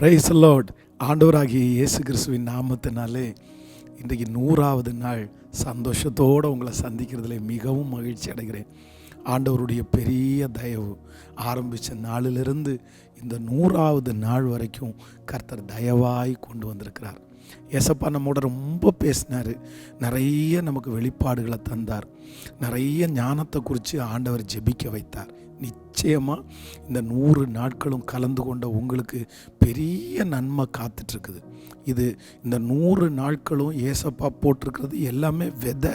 Praise the Lord. ஆண்டவராகிய இயேசு கிறிஸ்துவின் நாமத்தினாலே இன்றைக்கு 100வது நாள் சந்தோஷத்தோடு உங்களை சந்திக்கிறதுல மிகவும் மகிழ்ச்சி அடைகிறேன். ஆண்டவருடைய பெரிய தயவு ஆரம்பித்த நாளிலிருந்து இந்த 100வது நாள் வரைக்கும் கர்த்தர் தயவாய் கொண்டு வந்திருக்கிறார். ஏசப்பா நம்மோட ரொம்ப பேசினார், நிறைய நமக்கு வெளிப்பாடுகளை தந்தார், நிறைய ஞானத்தை குறித்து ஆண்டவர் ஜெபிக்க வைத்தார். நிச்சயமாக இந்த 100 நாட்களும் கலந்து கொண்ட உங்களுக்கு பெரிய நன்மை காத்துட்ருக்குது. இந்த 100 நாட்களும் ஏசப்பா போட்டிருக்கிறது எல்லாமே விதை.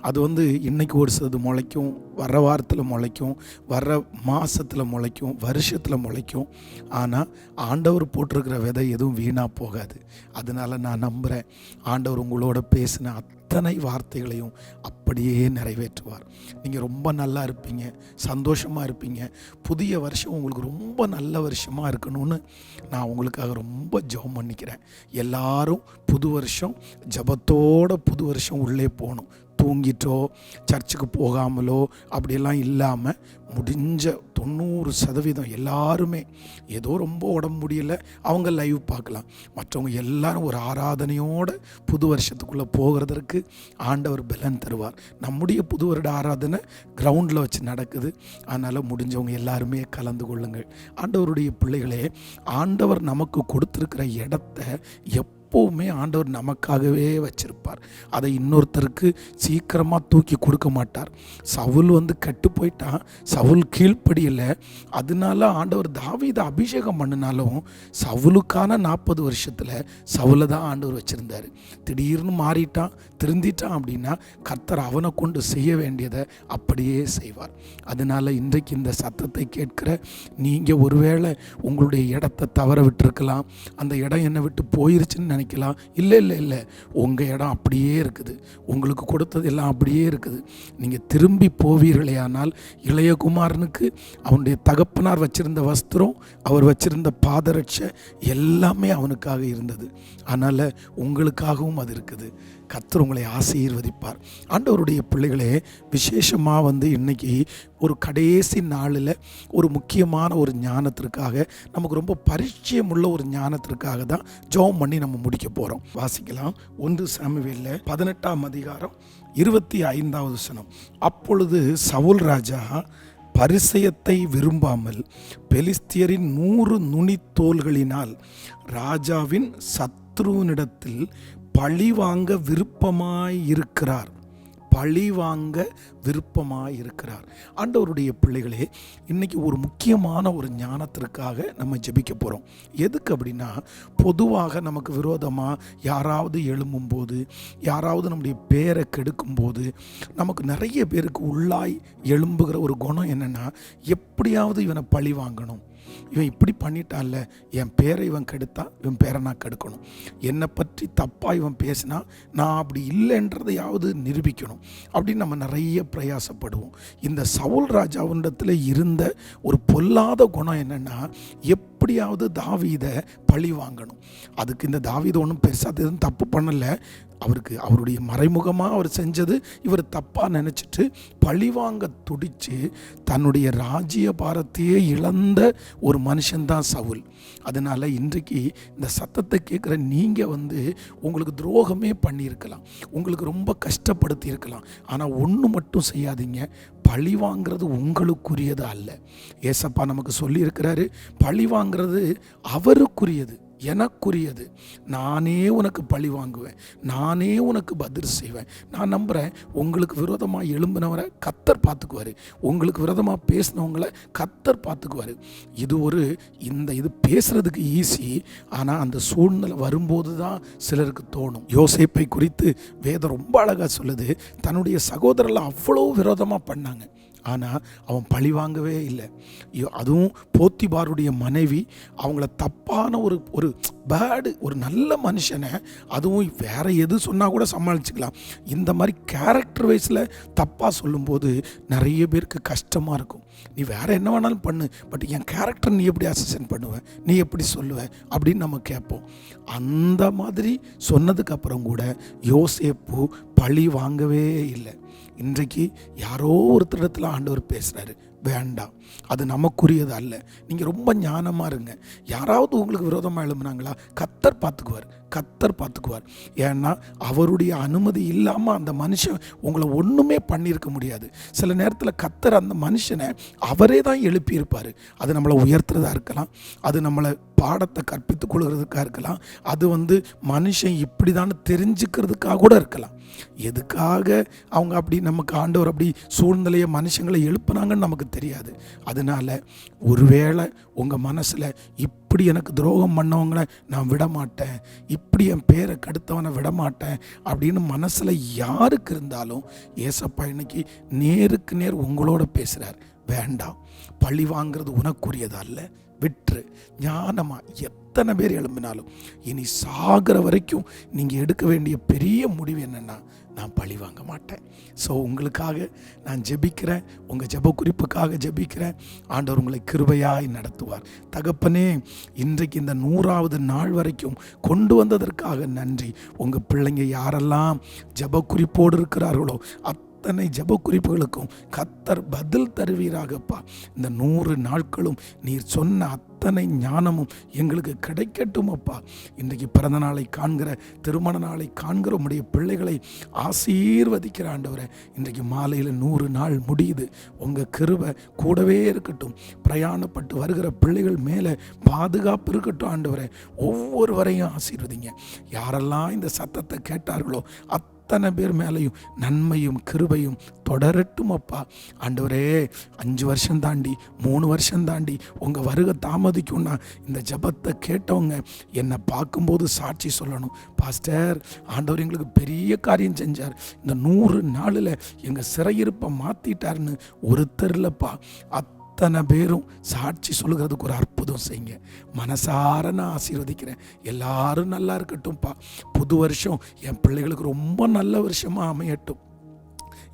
அது இன்றைக்கி ஒரு சிலது முளைக்கும், வர்ற வாரத்தில் முளைக்கும், வர்ற மாதத்தில் முளைக்கும், வருஷத்தில் முளைக்கும். ஆனால் ஆண்டவர் போட்டிருக்கிற விதை எதுவும் வீணாக போகாது. அதனால் நான் நம்புகிறேன், ஆண்டவர் உங்களோட பேசின அத்தனை வார்த்தைகளையும் அப்படியே நிறைவேற்றுவார். நீங்கள் ரொம்ப நல்லா இருப்பீங்க, சந்தோஷமாக இருப்பீங்க. புதிய வருஷம் உங்களுக்கு ரொம்ப நல்ல வருஷமாக இருக்கணும்னு நான் உங்களுக்காக ரொம்ப ஜெபம் பண்ணிக்கிறேன். எல்லாரும் புது வருஷம் ஜெபத்தோட புது வருஷம் உள்ளே போகணும். தூங்கிட்டோ சர்ச்சுக்கு போகாமலோ அப்படியெல்லாம் இல்லாமல் முடிஞ்ச 90% எல்லாருமே ஏதோ ரொம்ப உடம்பு முடியலை, அவங்க லைவ் பார்க்கலாம். மற்றவங்க எல்லாரும் ஒரு ஆராதனையோடு புது வருஷத்துக்குள்ளே போகிறதற்கு ஆண்டவர் பலன் தருவார். நம்முடைய புது வருட ஆராதனை கிரவுண்டில் வச்சு நடக்குது. அதனால் முடிஞ்சவங்க எல்லாருமே கலந்து கொள்ளுங்கள். ஆண்டவருடைய பிள்ளைகளே, ஆண்டவர் நமக்கு கொடுத்துருக்கிற இடத்த எப்போவுமே ஆண்டவர் நமக்காகவே வச்சிருப்பார். அதை இன்னொருத்தருக்கு சீக்கிரமாக தூக்கி கொடுக்க மாட்டார். சவுல் கெட்டு போயிட்டான், சவுல் கீழ்ப்படியில். அதனால ஆண்டவர் தாவீதை அபிஷேகம் பண்ணினாலும் சவுலுக்கான 40 வருஷத்தில் சவுலை தான் ஆண்டவர் வச்சுருந்தார். திடீர்னு மாறிட்டான், திருந்திட்டான் அப்படின்னா கர்த்தர் அவனை கொண்டு செய்ய வேண்டியதை அப்படியே செய்வார். அதனால் இன்றைக்கு இந்த சத்தத்தை கேட்கிற நீங்கள் ஒருவேளை உங்களுடைய இடத்தை தவற விட்டுருக்கலாம். அந்த இடம் என்னை விட்டு போயிருச்சுன்னு நினைக்கலாம். இல்லை, உங்கள் இடம் அப்படியே இருக்குது, உங்களுக்கு கொடுத்தது எல்லாம் அப்படியே இருக்குது. நீங்கள் திரும்பி போவீர்களே ஆனால் இளையகுமாரனுக்கு அவனுடைய தகப்பனார் வச்சிருந்த வஸ்திரம், அவர் வச்சிருந்த பாதரட்சை எல்லாமே அவனுக்காக இருந்தது. அதனால் உங்களுக்காகவும் அது இருக்குது. கர்த்தர் உங்களை ஆசீர்வதிப்பார். ஆண்டவருடைய பிள்ளைகளே, விசேஷமாக இன்னைக்கு ஒரு கடைசி நாளில் ஒரு முக்கியமான ஒரு ஞானத்திற்காக, நமக்கு ரொம்ப பரிச்சயம் உள்ள ஒரு ஞானத்திற்காக தான் ஜெபம் பண்ணி நம்ம முடிக்க போகிறோம். வாசிக்கலாம். 1 சாமுவேலில் 18ஆம் அதிகாரம் 25வது வசனம். அப்பொழுது சவுல் ராஜா பரிசயத்தை விரும்பாமல் பெலிஸ்தியரின் 100 நுனித்தோள்களினால் ராஜாவின் சத்ருவினிடத்தில் பழிவாங்க விருப்பமாயிருக்கிறார். ஆண்டவருடைய பிள்ளைகளே, இன்றைக்கி ஒரு முக்கியமான ஒரு ஞானத்திற்காக நம்ம ஜெபிக்க போகிறோம். எதுக்கு அப்படின்னா, பொதுவாக நமக்கு விரோதமாக யாராவது எழும்பும்போது, யாராவது நம்முடைய பேரை கெடுக்கும்போது, நமக்கு நிறைய பேருக்கு உள்ளாய் எழும்புகிற ஒரு குணம் என்னென்னா, எப்படியாவது இவனை பழி வாங்கணும், இவன் இப்படி பண்ணிட்டான்ல, என் பேரை இவன் கெடுத்தா இவன் பேரை நான் கெடுக்கணும், என்னை பற்றி தப்பாக இவன் பேசினா நான் அப்படி இல்லைன்றதையாவது நிரூபிக்கணும் அப்படின்னு நம்ம நிறைய பிரயாசப்படுவோம். இந்த சவுல் ராஜாவிடத்தில் இருந்த ஒரு பொல்லாத குணம் என்னென்னா, எப்படியாவது தாவீதை பழி வாங்கணும். அதுக்கு இந்த தாவீது ஒன்றும் பெருசாக எதுவும் தப்பு பண்ணலை. அவருடைய மறைமுகமாக அவர் செஞ்சது இவர் தப்பாக நினச்சிட்டு பழிவாங்க துடித்து தன்னுடைய ராஜ்ய பாரத்தையே இழந்த ஒரு மனுஷன்தான் சவுல். அதனால் இன்றைக்கு இந்த சத்தத்தை கேட்குற நீங்கள் உங்களுக்கு துரோகமே பண்ணியிருக்கலாம், உங்களுக்கு ரொம்ப கஷ்டப்படுத்தி இருக்கலாம். ஆனால் ஒன்று மட்டும் செய்யாதீங்க, பழி வாங்கிறது உங்களுக்குரியது அல்ல. ஏசப்பா நமக்கு சொல்லியிருக்கிறாரு, பழி வாங்கிறது அவருக்குரியது, எனக்குரியது. நானே உனக்கு பழி வாங்குவேன், நானே உனக்கு பதில் செய்வேன். நான் நம்புகிறேன், உங்களுக்கு விரோதமாக எழும்பினவரை கர்த்தர் பார்த்துக்குவார், உங்களுக்கு விரோதமாக பேசினவங்களை கர்த்தர் பார்த்துக்குவார். இது பேசுகிறதுக்கு ஈஸி, ஆனால் அந்த சூழ்நிலை வரும்போது தான் சிலருக்கு தோணும். யோசேப்பை குறித்து வேதம் ரொம்ப அழகாக சொல்லுது. தன்னுடைய சகோதரர்கள் அவ்வளோ விரோதமாக பண்ணாங்க, ஆனால் அவன் பழி வாங்கவே இல்லை. அதுவும் போத்திபாருடைய மனைவி அவங்கள தப்பான ஒரு பேடு, ஒரு நல்ல மனுஷனை, அதுவும் வேற எது சொன்னால் கூட சமாளிச்சுக்கலாம், இந்த மாதிரி கேரக்டர் வைஸில் தப்பாக சொல்லும்போது நிறைய பேருக்கு கஷ்டமாக இருக்கும். நீ வேற என்ன வேணாலும் பண்ணு, பட் என் கேரக்டர் நீ எப்படி அசிஸ்டன்ட் பண்ணுவ, நீ எப்படி சொல்லுவ அப்படின்னு நம்ம கேட்போம். அந்த மாதிரி சொன்னதுக்கு அப்புறம் கூட யோசேப்பு பழி வாங்கவே இல்லை. இன்றைக்கு யாரோ ஒருத்தரிடத்தில் ஆண்டவர் பேசுகிறாரு, வேண்டாம். அது நமக்குரியது அல்ல. நீங்கள் ரொம்ப ஞானமாக இருங்க. யாராவது உங்களுக்கு விரோதமாக எழும்புனாங்களா, கர்த்தர் பார்த்துக்குவார். கர்த்தர் பார்த்துக்குவார். ஏன்னா அவருடைய அனுமதி இல்லாமல் அந்த மனுஷன் உங்களை ஒன்றுமே பண்ணியிருக்க முடியாது. சில நேரத்தில் கர்த்தர் அந்த மனுஷனை அவரே தான் எழுப்பியிருப்பார். அது நம்மளை உயர்த்துறதா இருக்கலாம், அது நம்மளை பாடத்தை கற்பித்து கொள்கிறதுக்காக இருக்கலாம், அது மனுஷன் இப்படி தான் தெரிஞ்சுக்கிறதுக்காக கூட இருக்கலாம். எதுக்காக அவங்க அப்படி நமக்கு ஆண்டவர் அப்படி சூழ்நிலையை மனுஷங்களை எழுப்புனாங்கன்னு நமக்கு தெரியாது. அதனால ஒருவேளை உங்கள் மனசில் இப்படி எனக்கு துரோகம் பண்ணவங்களை நான் விடமாட்டேன், இப்படி என் பேரை கெடுத்தவனை விடமாட்டேன் அப்படின்னு மனசில் யாருக்கு இருந்தாலும் ஏசப்பா இன்னைக்கு நேருக்கு நேர் உங்களோட பேசுகிறார். வேண்டாம், பழி வாங்கிறது உனக்குரியதல்ல, விட்டுரு. ஞானமா எத்தனை பேர் எழும்பினாலும் இனி சாகிற வரைக்கும் நீங்கள் எடுக்க வேண்டிய பெரிய முடிவு என்னென்னா, நான் பழி வாங்க மாட்டேன். ஸோ உங்களுக்காக நான் ஜெபிக்கிறேன், உங்கள் ஜெப குறிப்புக்காக ஜெபிக்கிறேன். ஆண்டவர் உங்களை கிருபையாய் நடத்துவார். தகப்பனே, இன்றைக்கு இந்த 100வது நாள் வரைக்கும் கொண்டு வந்ததற்காக நன்றி. உங்கள் பிள்ளைங்க யாரெல்லாம் ஜெப குறிப்போடு இருக்கிறார்களோ அத்தனை ஜெப குறிப்புகளுக்கும் கர்த்தர் பதில் தருவீராகப்பா. இந்த 100 நாட்களும் நீர் சொன்ன அத்தனை ஞானமும் எங்களுக்கு கிடைக்கட்டும் அப்பா. இன்றைக்கு பிறந்த நாளை காண்கிற, திருமண நாளை காண்கிற உம்முடைய பிள்ளைகளை ஆசீர்வதிக்கிற ஆண்டவரே, இன்றைக்கு மாலையில் 100 நாள் முடியுது. உங்கள் கிருபை கூடவே இருக்கட்டும். பிரயாணப்பட்டு வருகிற பிள்ளைகள் மேலே பாதுகாப்பு இருக்கட்டும் ஆண்டவரே. ஒவ்வொருவரையும் ஆசீர்வதிங்க. யாரெல்லாம் இந்த சத்தத்தை கேட்டார்களோ அத்தனை பேர் மேலையும் நன்மையும் கிருபையும் தொடரட்டும் அப்பா. ஆண்டவரே, 5 வருஷம் தாண்டி 3 வருஷம் தாண்டி உங்கள் வருகை தாமதிக்கும்னா இந்த ஜெபத்தை கேட்டவங்க என்னை பார்க்கும்போது சாட்சி சொல்லணும். பாஸ்டர், ஆண்டவர் எங்களுக்கு பெரிய காரியம் செஞ்சார், இந்த 100 நாளில் எங்கள் சிறையிருப்பை மாற்றிட்டாருன்னு ஒருத்தர் இல்லைப்பா, அத்தனை பேரும் சாட்சி சொல்லுகிறதுக்கு ஒரு அற்புதம் செய்யுங்க. மனசார நான் ஆசீர்வதிக்கிறேன். எல்லாரும் நல்லா இருக்கட்டும்ப்பா. புது வருஷம் என் பிள்ளைகளுக்கு ரொம்ப நல்ல வருஷமாக அமையட்டும்.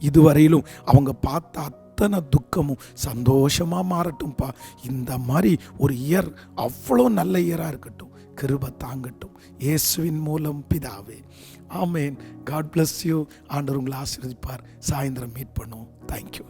இதுவரையிலும் அவங்க பார்த்த அத்தனை துக்கமும் சந்தோஷமாக மாறட்டும்ப்பா. இந்த மாதிரி ஒரு இயர் அவ்வளோ நல்ல இயராக இருக்கட்டும். கிருபை தாங்கட்டும். இயேசுவின் மூலம் பிதாவே, ஆமேன். God bless you. ஆண்டவர் உங்களை ஆசீர்வதிப்பார். சாயந்தரம் மீட் பண்ணுவோம். தேங்க்யூ.